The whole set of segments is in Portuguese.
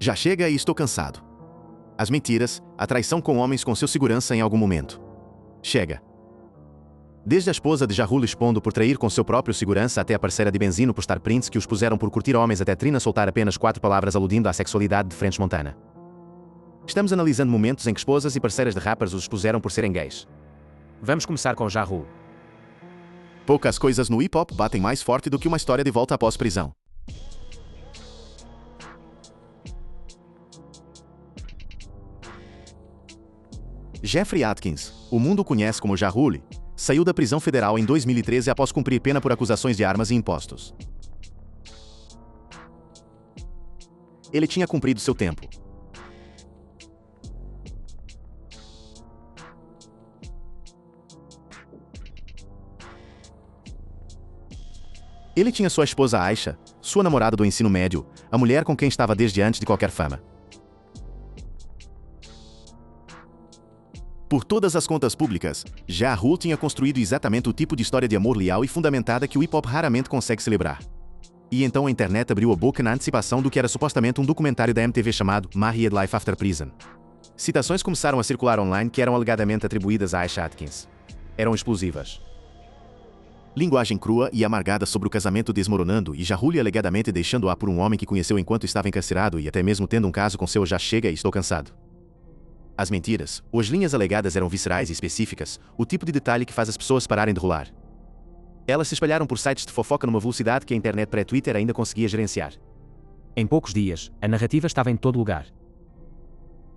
Já chega e estou cansado. As mentiras, a traição com homens com seu segurança em algum momento. Chega. Desde a esposa de Ja Rule expondo por trair com seu próprio segurança até a parceira de Benzino postar prints que os puseram por curtir homens até Trina soltar apenas 4 palavras aludindo à sexualidade de French Montana. Estamos analisando momentos em que esposas e parceiras de rappers os expuseram por serem gays. Vamos começar com Ja Rule. Poucas coisas no hip-hop batem mais forte do que uma história de volta após prisão. Jeffrey Atkins, o mundo conhece como Ja Rule, saiu da prisão federal em 2013 após cumprir pena por acusações de armas e impostos. Ele tinha cumprido seu tempo. Ele tinha sua esposa Aisha, sua namorada do ensino médio, a mulher com quem estava desde antes de qualquer fama. Por todas as contas públicas, Ja Rule tinha construído exatamente o tipo de história de amor leal e fundamentada que o hip-hop raramente consegue celebrar. E então a internet abriu a boca na antecipação do que era supostamente um documentário da MTV chamado Married Life After Prison. Citações começaram a circular online que eram alegadamente atribuídas a Aisha Atkins. Eram explosivas. Linguagem crua e amargada sobre o casamento desmoronando e Ja Rule alegadamente deixando-a por um homem que conheceu enquanto estava encarcerado e até mesmo tendo um caso com seu Já Chega e Estou Cansado. As mentiras, ou as linhas alegadas eram viscerais e específicas, o tipo de detalhe que faz as pessoas pararem de rolar. Elas se espalharam por sites de fofoca numa velocidade que a internet pré-Twitter ainda conseguia gerenciar. Em poucos dias, a narrativa estava em todo lugar.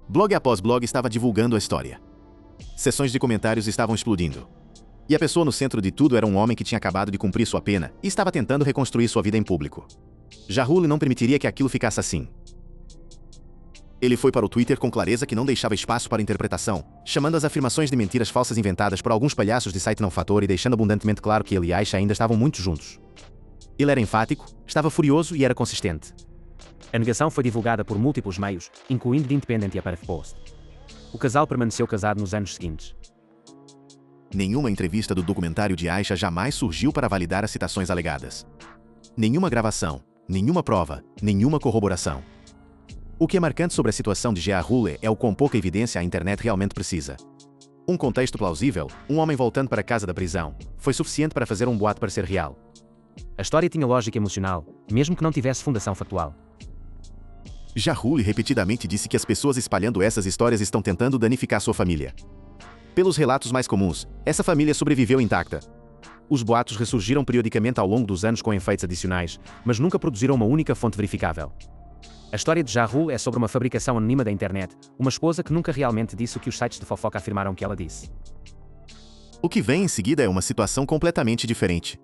Blog após blog estava divulgando a história. Sessões de comentários estavam explodindo. E a pessoa no centro de tudo era um homem que tinha acabado de cumprir sua pena e estava tentando reconstruir sua vida em público. Ja Rule não permitiria que aquilo ficasse assim. Ele foi para o Twitter com clareza que não deixava espaço para interpretação, chamando as afirmações de mentiras falsas inventadas por alguns palhaços de site não fator e deixando abundantemente claro que ele e Aisha ainda estavam muito juntos. Ele era enfático, estava furioso e era consistente. A negação foi divulgada por múltiplos meios, incluindo The Independent e a Post. O casal permaneceu casado nos anos seguintes. Nenhuma entrevista do documentário de Aisha jamais surgiu para validar as citações alegadas. Nenhuma gravação, nenhuma prova, nenhuma corroboração. O que é marcante sobre a situação de Ja Rule é o quão pouca evidência a internet realmente precisa. Um contexto plausível, um homem voltando para a casa da prisão, foi suficiente para fazer um boato parecer real. A história tinha lógica emocional, mesmo que não tivesse fundação factual. Ja Rule repetidamente disse que as pessoas espalhando essas histórias estão tentando danificar sua família. Pelos relatos mais comuns, essa família sobreviveu intacta. Os boatos ressurgiram periodicamente ao longo dos anos com efeitos adicionais, mas nunca produziram uma única fonte verificável. A história de Ja Rule é sobre uma fabricação anônima da internet, uma esposa que nunca realmente disse o que os sites de fofoca afirmaram que ela disse. O que vem em seguida é uma situação completamente diferente.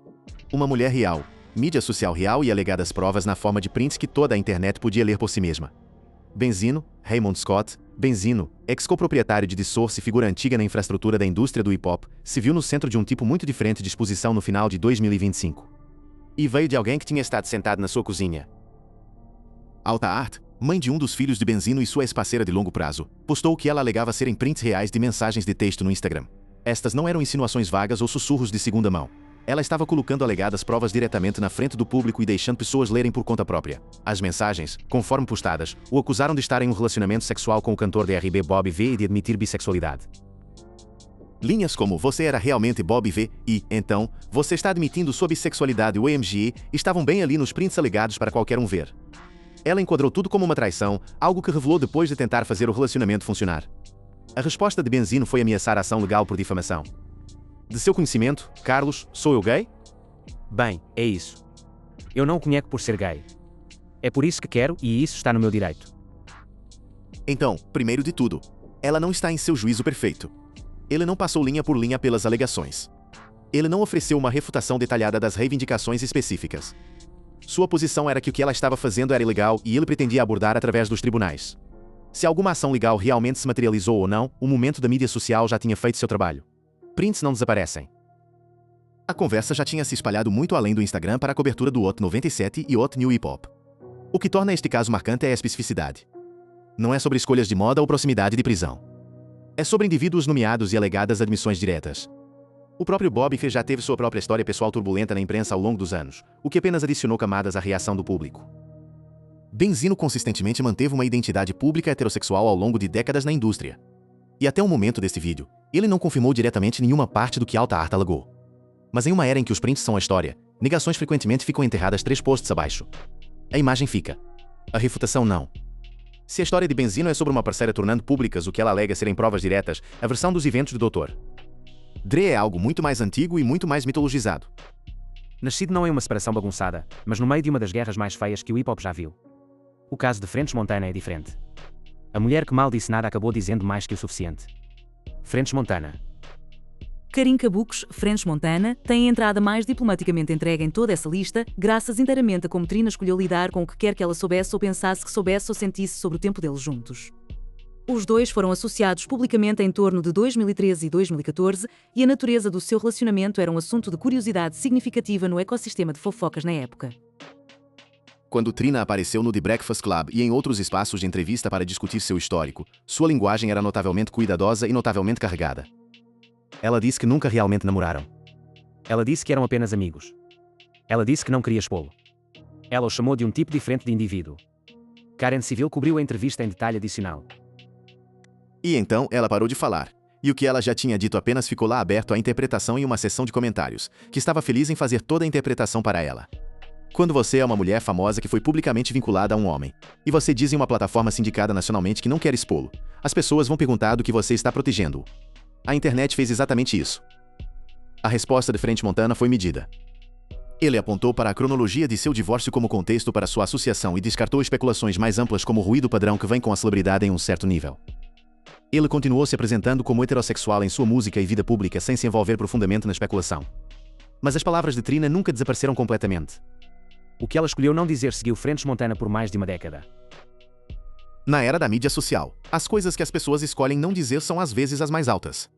Uma mulher real, mídia social real e alegadas provas na forma de prints que toda a internet podia ler por si mesma. Benzino, Raymond Scott, Benzino, ex-coproprietário de Source e figura antiga na infraestrutura da indústria do hip-hop, se viu no centro de um tipo muito diferente de exposição no final de 2025. E veio de alguém que tinha estado sentado na sua cozinha. Alta Art, mãe de um dos filhos de Benzino e sua ex-parceira de longo prazo, postou que ela alegava serem prints reais de mensagens de texto no Instagram. Estas não eram insinuações vagas ou sussurros de segunda mão. Ela estava colocando alegadas provas diretamente na frente do público e deixando pessoas lerem por conta própria. As mensagens, conforme postadas, o acusaram de estar em um relacionamento sexual com o cantor de R&B Bobby V e de admitir bissexualidade. Linhas como "você era realmente Bobby V" e "então, você está admitindo sua bissexualidade" ou "OMG" estavam bem ali nos prints alegados para qualquer um ver. Ela enquadrou tudo como uma traição, algo que revelou depois de tentar fazer o relacionamento funcionar. A resposta de Benzino foi ameaçar a ação legal por difamação. De seu conhecimento, Carlos, sou eu gay? Bem, é isso. Eu não o conheço por ser gay. É por isso que quero e isso está no meu direito. Então, primeiro de tudo, ela não está em seu juízo perfeito. Ele não passou linha por linha pelas alegações. Ele não ofereceu uma refutação detalhada das reivindicações específicas. Sua posição era que o que ela estava fazendo era ilegal e ele pretendia abordar através dos tribunais. Se alguma ação legal realmente se materializou ou não, o momento da mídia social já tinha feito seu trabalho. Prints não desaparecem. A conversa já tinha se espalhado muito além do Instagram para a cobertura do Hot 97 e Hot New Hip Hop. O que torna este caso marcante é a especificidade. Não é sobre escolhas de moda ou proximidade de prisão. É sobre indivíduos nomeados e alegadas admissões diretas. O próprio Bobby já teve sua própria história pessoal turbulenta na imprensa ao longo dos anos, o que apenas adicionou camadas à reação do público. Benzino consistentemente manteve uma identidade pública heterossexual ao longo de décadas na indústria. E até o momento deste vídeo, ele não confirmou diretamente nenhuma parte do que Alta Art alegou. Mas em uma era em que os prints são a história, negações frequentemente ficam enterradas 3 posts abaixo. A imagem fica. A refutação não. Se a história de Benzino é sobre uma parceira tornando públicas o que ela alega serem provas diretas, a versão dos eventos do Dr. Dre é algo muito mais antigo e muito mais mitologizado. Nascido não em uma separação bagunçada, mas no meio de uma das guerras mais feias que o hip-hop já viu. O caso de French Montana é diferente. A mulher que mal disse nada acabou dizendo mais que o suficiente. French Montana. Karim Kabucos, French Montana, tem a entrada mais diplomaticamente entregue em toda essa lista, graças inteiramente a como Trina escolheu lidar com o que quer que ela soubesse ou pensasse que soubesse ou sentisse sobre o tempo deles juntos. Os dois foram associados publicamente em torno de 2013 e 2014, e a natureza do seu relacionamento era um assunto de curiosidade significativa no ecossistema de fofocas na época. Quando Trina apareceu no The Breakfast Club e em outros espaços de entrevista para discutir seu histórico, sua linguagem era notavelmente cuidadosa e notavelmente carregada. Ela disse que nunca realmente namoraram. Ela disse que eram apenas amigos. Ela disse que não queria expô-lo. Ela o chamou de um tipo diferente de indivíduo. Karen Civil cobriu a entrevista em detalhe adicional. E então ela parou de falar. E o que ela já tinha dito apenas ficou lá aberto à interpretação em uma sessão de comentários, que estava feliz em fazer toda a interpretação para ela. Quando você é uma mulher famosa que foi publicamente vinculada a um homem, e você diz em uma plataforma sindicada nacionalmente que não quer expô-lo, as pessoas vão perguntar do que você está protegendo-o. A internet fez exatamente isso. A resposta de French Montana foi medida. Ele apontou para a cronologia de seu divórcio como contexto para sua associação e descartou especulações mais amplas como o ruído padrão que vem com a celebridade em um certo nível. Ele continuou se apresentando como heterossexual em sua música e vida pública sem se envolver profundamente na especulação. Mas as palavras de Trina nunca desapareceram completamente. O que ela escolheu não dizer seguiu French Montana por mais de uma década. Na era da mídia social, as coisas que as pessoas escolhem não dizer são às vezes as mais altas.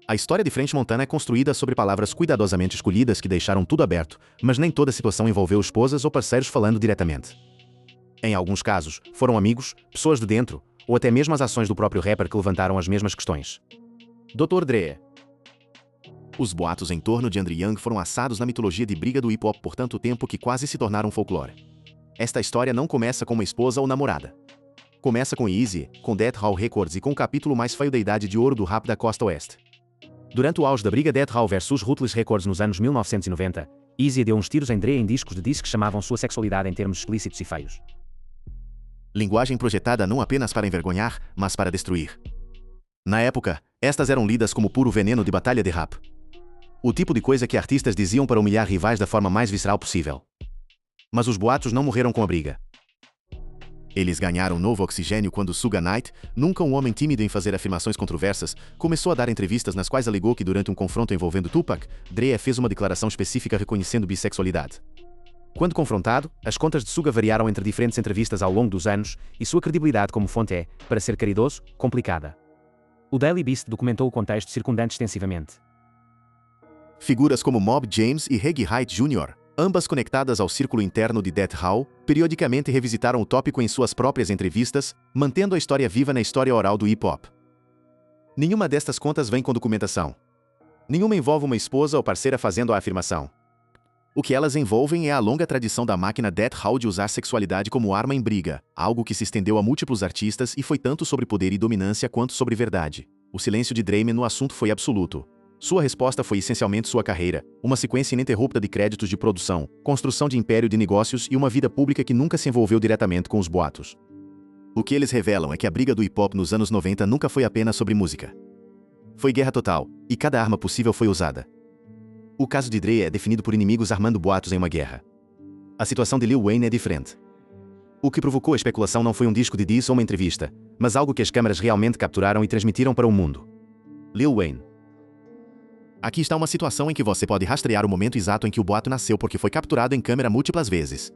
A história de French Montana é construída sobre palavras cuidadosamente escolhidas que deixaram tudo aberto, mas nem toda situação envolveu esposas ou parceiros falando diretamente. Em alguns casos, foram amigos, pessoas de dentro, ou até mesmo as ações do próprio rapper que levantaram as mesmas questões. Dr. Dre. Os boatos em torno de Andrew Young foram assados na mitologia de briga do hip-hop por tanto tempo que quase se tornaram folclore. Esta história não começa com uma esposa ou namorada. Começa com Eazy, com Death Row Records e com o capítulo mais feio da idade de ouro do rap da costa oeste. Durante o auge da briga Death Row vs Ruthless Records nos anos 1990, Eazy deu uns tiros em Dre em discos de disc que chamavam sua sexualidade em termos explícitos e feios. Linguagem projetada não apenas para envergonhar, mas para destruir. Na época, estas eram lidas como puro veneno de batalha de rap. O tipo de coisa que artistas diziam para humilhar rivais da forma mais visceral possível. Mas os boatos não morreram com a briga. Eles ganharam novo oxigênio quando Suge Knight, nunca um homem tímido em fazer afirmações controversas, começou a dar entrevistas nas quais alegou que durante um confronto envolvendo Tupac, Dre fez uma declaração específica reconhecendo bissexualidade. Quando confrontado, as contas de Suga variaram entre diferentes entrevistas ao longo dos anos, e sua credibilidade como fonte é, para ser caridoso, complicada. O Daily Beast documentou o contexto circundante extensivamente. Figuras como Mob James e Reggie Height Jr., ambas conectadas ao círculo interno de Death Row, periodicamente revisitaram o tópico em suas próprias entrevistas, mantendo a história viva na história oral do hip-hop. Nenhuma destas contas vem com documentação. Nenhuma envolve uma esposa ou parceira fazendo a afirmação. O que elas envolvem é a longa tradição da máquina Death Row de usar sexualidade como arma em briga, algo que se estendeu a múltiplos artistas e foi tanto sobre poder e dominância quanto sobre verdade. O silêncio de Dre no assunto foi absoluto. Sua resposta foi essencialmente sua carreira, uma sequência ininterrupta de créditos de produção, construção de império de negócios e uma vida pública que nunca se envolveu diretamente com os boatos. O que eles revelam é que a briga do hip-hop nos anos 90 nunca foi apenas sobre música. Foi guerra total, e cada arma possível foi usada. O caso de Dre é definido por inimigos armando boatos em uma guerra. A situação de Lil Wayne é diferente. O que provocou a especulação não foi um disco de diss ou uma entrevista, mas algo que as câmeras realmente capturaram e transmitiram para o mundo. Lil Wayne. Aqui está uma situação em que você pode rastrear o momento exato em que o boato nasceu porque foi capturado em câmera múltiplas vezes.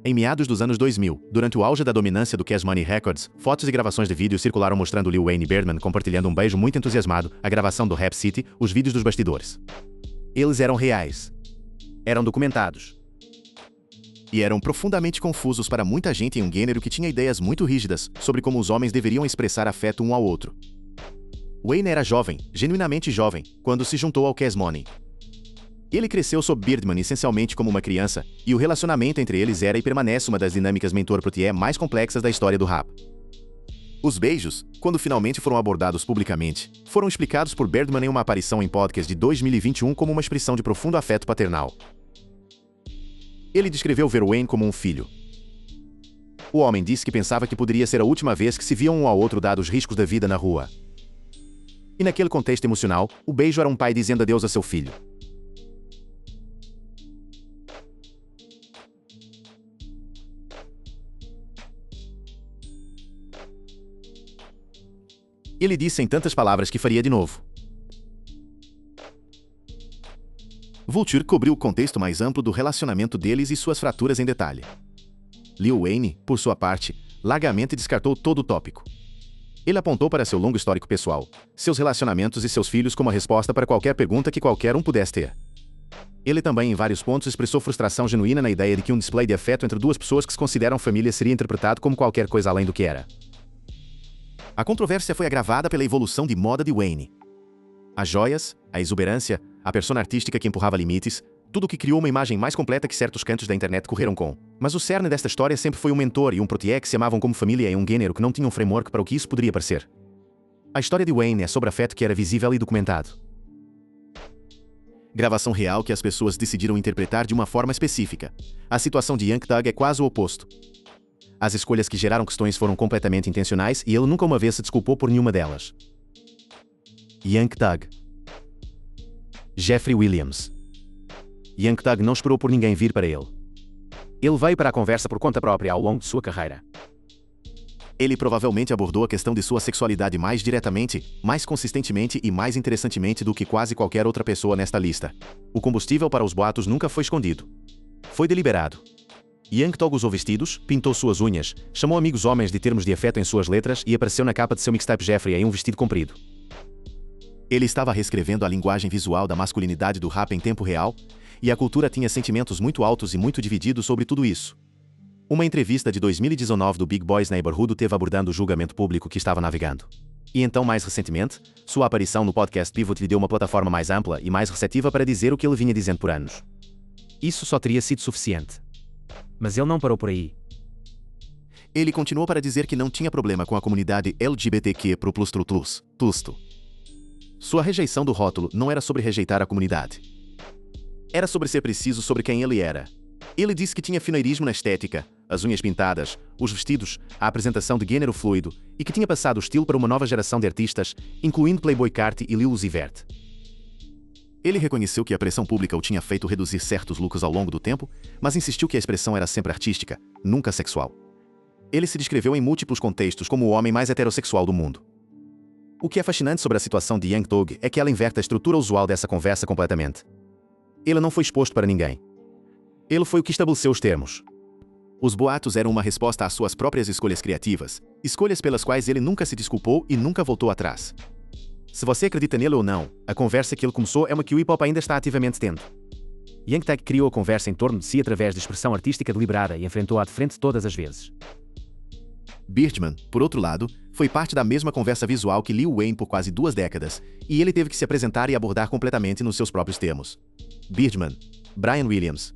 Em meados dos anos 2000, durante o auge da dominância do Cash Money Records, fotos e gravações de vídeo circularam mostrando Lil Wayne e Birdman compartilhando um beijo muito entusiasmado, a gravação do Rap City, os vídeos dos bastidores. Eles eram reais. Eram documentados. E eram profundamente confusos para muita gente em um gênero que tinha ideias muito rígidas sobre como os homens deveriam expressar afeto um ao outro. Wayne era jovem, genuinamente jovem, quando se juntou ao Cash Money. Ele cresceu sob Birdman essencialmente como uma criança, e o relacionamento entre eles era e permanece uma das dinâmicas mentor-protégé mais complexas da história do rap. Os beijos, quando finalmente foram abordados publicamente, foram explicados por Birdman em uma aparição em podcast de 2021 como uma expressão de profundo afeto paternal. Ele descreveu ver Wayne como um filho. O homem disse que pensava que poderia ser a última vez que se viam um ao outro dados os riscos da vida na rua. E naquele contexto emocional, o beijo era um pai dizendo adeus a seu filho. Ele disse em tantas palavras que faria de novo. Vulture cobriu o contexto mais amplo do relacionamento deles e suas fraturas em detalhe. Lil Wayne, por sua parte, largamente descartou todo o tópico. Ele apontou para seu longo histórico pessoal, seus relacionamentos e seus filhos como a resposta para qualquer pergunta que qualquer um pudesse ter. Ele também, em vários pontos, expressou frustração genuína na ideia de que um display de afeto entre duas pessoas que se consideram família seria interpretado como qualquer coisa além do que era. A controvérsia foi agravada pela evolução de moda de Wayne. As joias, a exuberância, a persona artística que empurrava limites, tudo o que criou uma imagem mais completa que certos cantos da internet correram com. Mas o cerne desta história sempre foi um mentor e um protégé que se amavam como família em um gênero que não tinha um framework para o que isso poderia parecer. A história de Wayne é sobre afeto que era visível e documentado. Gravação real que as pessoas decidiram interpretar de uma forma específica. A situação de Young Thug é quase o oposto. As escolhas que geraram questões foram completamente intencionais e ele nunca uma vez se desculpou por nenhuma delas. Young Thug. Jeffrey Williams. Young Thug não esperou por ninguém vir para ele. Ele veio para a conversa por conta própria ao longo de sua carreira. Ele provavelmente abordou a questão de sua sexualidade mais diretamente, mais consistentemente e mais interessantemente do que quase qualquer outra pessoa nesta lista. O combustível para os boatos nunca foi escondido. Foi deliberado. Young Thug usou vestidos, pintou suas unhas, chamou amigos homens de termos de afeto em suas letras e apareceu na capa de seu mixtape Jeffrey em um vestido comprido. Ele estava reescrevendo a linguagem visual da masculinidade do rap em tempo real, e a cultura tinha sentimentos muito altos e muito divididos sobre tudo isso. Uma entrevista de 2019 do Big Boys Neighborhood o teve abordando o julgamento público que estava navegando. E então, mais recentemente, sua aparição no podcast Pivot lhe deu uma plataforma mais ampla e mais receptiva para dizer o que ele vinha dizendo por anos. Isso só teria sido suficiente. Mas ele não parou por aí. Ele continuou para dizer que não tinha problema com a comunidade LGBTQ+++. Sua rejeição do rótulo não era sobre rejeitar a comunidade. Era sobre ser preciso sobre quem ele era. Ele disse que tinha fineirismo na estética, as unhas pintadas, os vestidos, a apresentação de gênero fluido e que tinha passado o estilo para uma nova geração de artistas, incluindo Playboi Carti e Lil Uzi Vert. Ele reconheceu que a pressão pública o tinha feito reduzir certos looks ao longo do tempo, mas insistiu que a expressão era sempre artística, nunca sexual. Ele se descreveu em múltiplos contextos como o homem mais heterossexual do mundo. O que é fascinante sobre a situação de Young Thug é que ela inverte a estrutura usual dessa conversa completamente. Ele não foi exposto para ninguém. Ele foi o que estabeleceu os termos. Os boatos eram uma resposta às suas próprias escolhas criativas, escolhas pelas quais ele nunca se desculpou e nunca voltou atrás. Se você acredita nele ou não, a conversa que ele começou é uma que o hip-hop ainda está ativamente tendo. Young Thug criou a conversa em torno de si através de expressão artística deliberada e enfrentou-a de frente todas as vezes. Birdman, por outro lado, foi parte da mesma conversa visual que Lil Wayne por quase 2 décadas, e ele teve que se apresentar e abordar completamente nos seus próprios termos. Birdman. Brian Williams.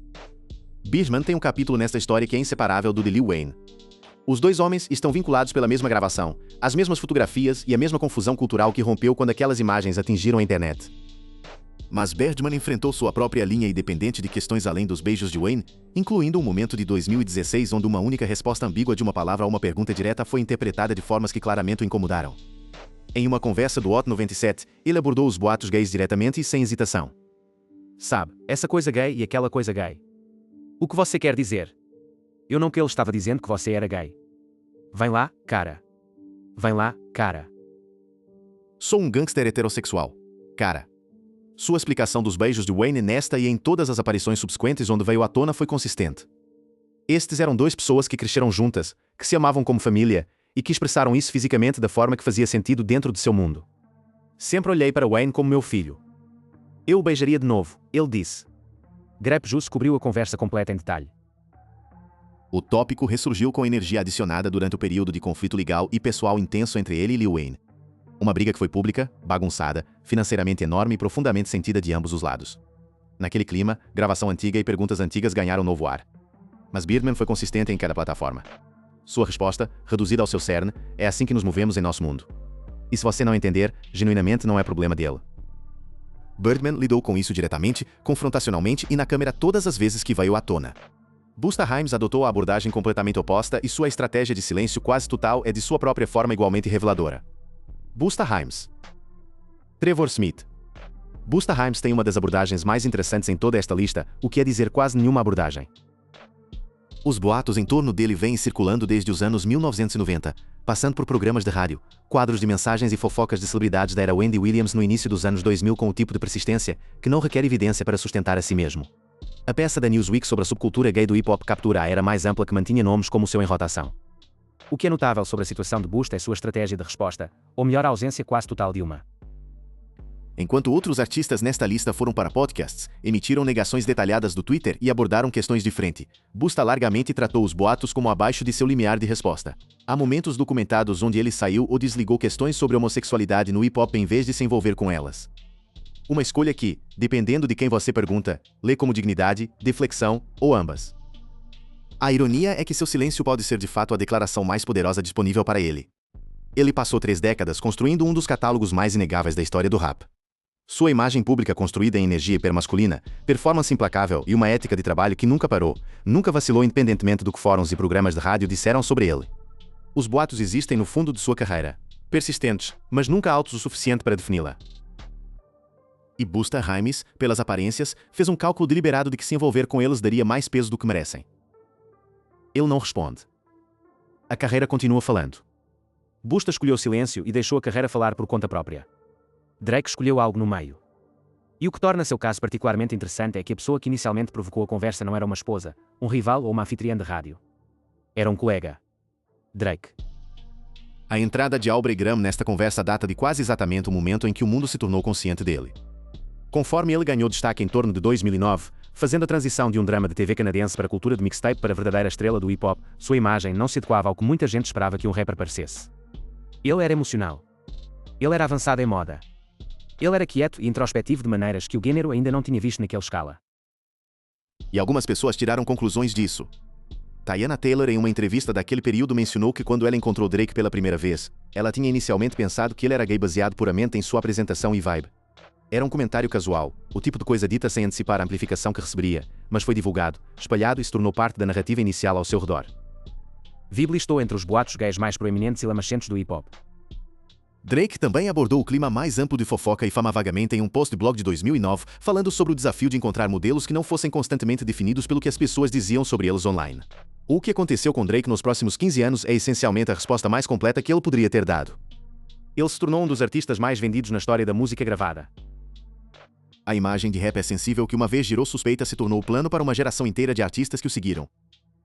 Birdman tem um capítulo nesta história que é inseparável do de Lil Wayne. Os dois homens estão vinculados pela mesma gravação, as mesmas fotografias e a mesma confusão cultural que rompeu quando aquelas imagens atingiram a internet. Mas Birdman enfrentou sua própria linha independente de questões além dos beijos de Wayne, incluindo um momento de 2016 onde uma única resposta ambígua de uma palavra a uma pergunta direta foi interpretada de formas que claramente o incomodaram. Em uma conversa do Hot 97, ele abordou os boatos gays diretamente e sem hesitação. Sabe, essa coisa gay e aquela coisa gay. O que você quer dizer? Eu não que ele estava dizendo que você era gay. Vem lá, cara. Vem lá, cara. Sou um gangster heterossexual. Cara. Sua explicação dos beijos de Wayne nesta e em todas as aparições subsequentes onde veio à tona foi consistente. Estes eram 2 pessoas que cresceram juntas, que se amavam como família, e que expressaram isso fisicamente da forma que fazia sentido dentro de seu mundo. Sempre olhei para Wayne como meu filho. Eu o beijaria de novo, ele disse. Grap Juice cobriu a conversa completa em detalhe. O tópico ressurgiu com energia adicionada durante o período de conflito legal e pessoal intenso entre ele e Lil Wayne. Uma briga que foi pública, bagunçada, financeiramente enorme e profundamente sentida de ambos os lados. Naquele clima, gravação antiga e perguntas antigas ganharam novo ar. Mas Birdman foi consistente em cada plataforma. Sua resposta, reduzida ao seu cerne, é assim que nos movemos em nosso mundo. E se você não entender, genuinamente não é problema dele. Birdman lidou com isso diretamente, confrontacionalmente e na câmera todas as vezes que veio à tona. Busta Rhymes adotou a abordagem completamente oposta e sua estratégia de silêncio quase total é de sua própria forma igualmente reveladora. Busta Rhymes. Trevor Smith. Busta Rhymes tem uma das abordagens mais interessantes em toda esta lista, o que é dizer quase nenhuma abordagem. Os boatos em torno dele vêm circulando desde os anos 1990, passando por programas de rádio, quadros de mensagens e fofocas de celebridades da era Wendy Williams no início dos anos 2000 com o tipo de persistência que não requer evidência para sustentar a si mesmo. A peça da Newsweek sobre a subcultura gay do hip-hop captura a era mais ampla que mantinha nomes como o seu em rotação. O que é notável sobre a situação de Busta é sua estratégia de resposta, ou melhor a ausência quase total de uma. Enquanto outros artistas nesta lista foram para podcasts, emitiram negações detalhadas do Twitter e abordaram questões de frente, Busta largamente tratou os boatos como abaixo de seu limiar de resposta. Há momentos documentados onde ele saiu ou desligou questões sobre homossexualidade no hip-hop em vez de se envolver com elas. Uma escolha que, dependendo de quem você pergunta, lê como dignidade, deflexão ou ambas. A ironia é que seu silêncio pode ser de fato a declaração mais poderosa disponível para ele. Ele passou 3 décadas construindo um dos catálogos mais inegáveis da história do rap. Sua imagem pública construída em energia hipermasculina, performance implacável e uma ética de trabalho que nunca parou, nunca vacilou independentemente do que fóruns e programas de rádio disseram sobre ele. Os boatos existem no fundo de sua carreira, persistentes, mas nunca altos o suficiente para defini-la. E Busta Rhymes, pelas aparências, fez um cálculo deliberado de que se envolver com eles daria mais peso do que merecem. Ele não responde. A carreira continua falando. Busta escolheu silêncio e deixou a carreira falar por conta própria. Drake escolheu algo no meio. E o que torna seu caso particularmente interessante é que a pessoa que inicialmente provocou a conversa não era uma esposa, um rival ou uma anfitriã de rádio. Era um colega. Drake. A entrada de Aubrey Graham nesta conversa data de quase exatamente o momento em que o mundo se tornou consciente dele. Conforme ele ganhou destaque em torno de 2009, fazendo a transição de um drama de TV canadense para a cultura de mixtape para a verdadeira estrela do hip-hop, sua imagem não se adequava ao que muita gente esperava que um rapper parecesse. Ele era emocional. Ele era avançado em moda. Ele era quieto e introspectivo de maneiras que o gênero ainda não tinha visto naquela escala. E algumas pessoas tiraram conclusões disso. Teyana Taylor, em uma entrevista daquele período, mencionou que quando ela encontrou Drake pela primeira vez, ela tinha inicialmente pensado que ele era gay baseado puramente em sua apresentação e vibe. Era um comentário casual, o tipo de coisa dita sem antecipar a amplificação que receberia, mas foi divulgado, espalhado e se tornou parte da narrativa inicial ao seu redor. Vib listou entre os boatos gays mais proeminentes e lamachentos do hip-hop. Drake também abordou o clima mais amplo de fofoca e fama vagamente em um post de blog de 2009, falando sobre o desafio de encontrar modelos que não fossem constantemente definidos pelo que as pessoas diziam sobre eles online. O que aconteceu com Drake nos próximos 15 anos é essencialmente a resposta mais completa que ele poderia ter dado. Ele se tornou um dos artistas mais vendidos na história da música gravada. A imagem de rap é sensível que uma vez gerou suspeita se tornou plano para uma geração inteira de artistas que o seguiram.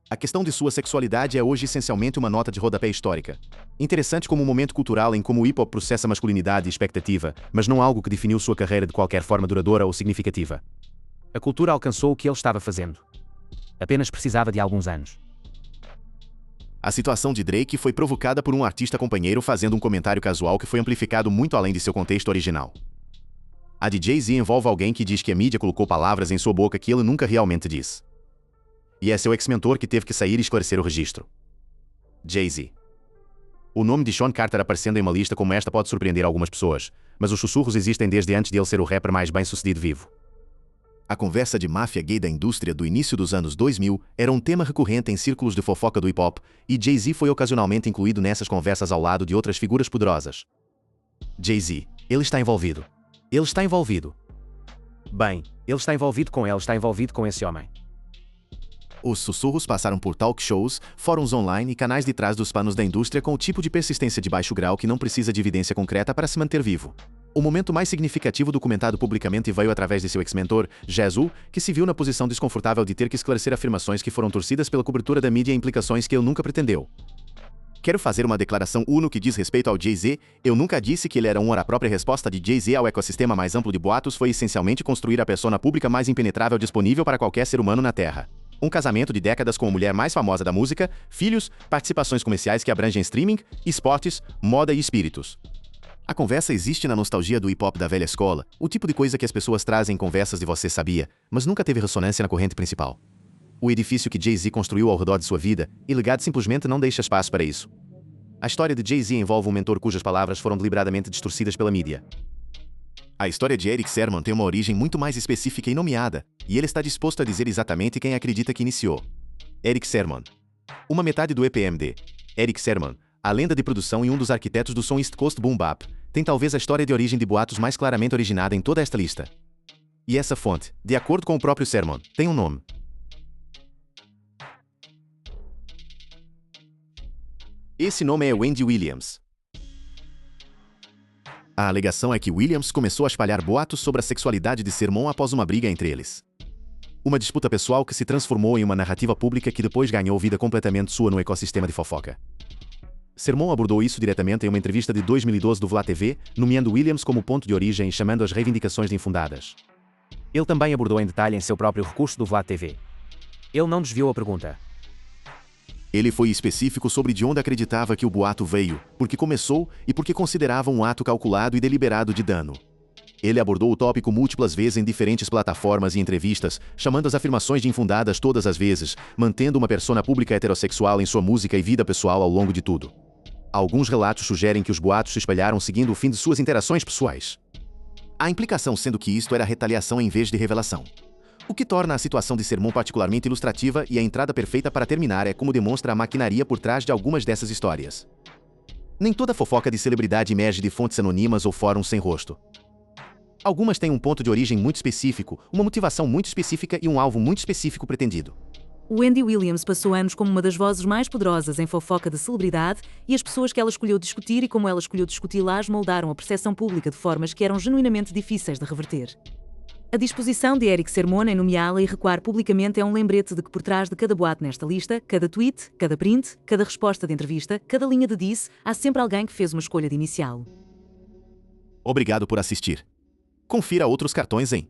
A questão de sua sexualidade é hoje essencialmente uma nota de rodapé histórica. Interessante como um momento cultural em como o hip-hop processa masculinidade e expectativa, mas não algo que definiu sua carreira de qualquer forma duradoura ou significativa. A cultura alcançou o que ele estava fazendo. Apenas precisava de alguns anos. A situação de Drake foi provocada por um artista companheiro fazendo um comentário casual que foi amplificado muito além de seu contexto original. A de Jay-Z envolve alguém que diz que a mídia colocou palavras em sua boca que ele nunca realmente disse. E é seu ex-mentor que teve que sair e esclarecer o registro. Jay-Z. O nome de Sean Carter aparecendo em uma lista como esta pode surpreender algumas pessoas, mas os sussurros existem desde antes de ele ser o rapper mais bem-sucedido vivo. A conversa de máfia gay da indústria do início dos anos 2000 era um tema recorrente em círculos de fofoca do hip-hop, e Jay-Z foi ocasionalmente incluído nessas conversas ao lado de outras figuras poderosas. Jay-Z. Ele está envolvido. Ele está envolvido. Bem, ele está envolvido com ela, está envolvido com esse homem. Os sussurros passaram por talk shows, fóruns online e canais de trás dos panos da indústria com o tipo de persistência de baixo grau que não precisa de evidência concreta para se manter vivo. O momento mais significativo documentado publicamente veio através de seu ex-mentor, Jesus, que se viu na posição desconfortável de ter que esclarecer afirmações que foram torcidas pela cobertura da mídia e implicações que ele nunca pretendeu. Quero fazer uma declaração no que diz respeito ao Jay-Z. Eu nunca disse que ele era a própria resposta de Jay-Z ao ecossistema mais amplo de boatos foi essencialmente construir a persona pública mais impenetrável disponível para qualquer ser humano na Terra. Um casamento de décadas com a mulher mais famosa da música, filhos, participações comerciais que abrangem streaming, esportes, moda e espíritos. A conversa existe na nostalgia do hip-hop da velha escola, o tipo de coisa que as pessoas trazem em conversas de você sabia, mas nunca teve ressonância na corrente principal. O edifício que Jay-Z construiu ao redor de sua vida, e legado simplesmente não deixa espaço para isso. A história de Jay-Z envolve um mentor cujas palavras foram deliberadamente distorcidas pela mídia. A história de Erick Sermon tem uma origem muito mais específica e nomeada, e ele está disposto a dizer exatamente quem acredita que iniciou. Erick Sermon. Uma metade do EPMD. Erick Sermon, a lenda de produção e um dos arquitetos do som East Coast Boom Bap, tem talvez a história de origem de boatos mais claramente originada em toda esta lista. E essa fonte, de acordo com o próprio Sermon, tem um nome. Esse nome é Wendy Williams. A alegação é que Williams começou a espalhar boatos sobre a sexualidade de Sermon após uma briga entre eles. Uma disputa pessoal que se transformou em uma narrativa pública que depois ganhou vida completamente sua no ecossistema de fofoca. Sermon abordou isso diretamente em uma entrevista de 2012 do Vlad TV, nomeando Williams como ponto de origem e chamando as reivindicações de infundadas. Ele também abordou em detalhe em seu próprio recurso do Vlad TV. Ele não desviou a pergunta. Ele foi específico sobre de onde acreditava que o boato veio, por que começou e por que considerava um ato calculado e deliberado de dano. Ele abordou o tópico múltiplas vezes em diferentes plataformas e entrevistas, chamando as afirmações de infundadas todas as vezes, mantendo uma persona pública heterossexual em sua música e vida pessoal ao longo de tudo. Alguns relatos sugerem que os boatos se espalharam seguindo o fim de suas interações pessoais. A implicação sendo que isto era retaliação em vez de revelação. O que torna a situação de Sermon particularmente ilustrativa e a entrada perfeita para terminar é como demonstra a maquinaria por trás de algumas dessas histórias. Nem toda fofoca de celebridade emerge de fontes anônimas ou fóruns sem rosto. Algumas têm um ponto de origem muito específico, uma motivação muito específica e um alvo muito específico pretendido. Wendy Williams passou anos como uma das vozes mais poderosas em fofoca de celebridade e as pessoas que ela escolheu discutir e como ela escolheu discuti-las moldaram a percepção pública de formas que eram genuinamente difíceis de reverter. A disposição de Erick Sermon em nomeá-la e recuar publicamente é um lembrete de que por trás de cada boato nesta lista, cada tweet, cada print, cada resposta de entrevista, cada linha de diss, há sempre alguém que fez uma escolha de iniciá-lo. Obrigado por assistir. Confira outros cartões em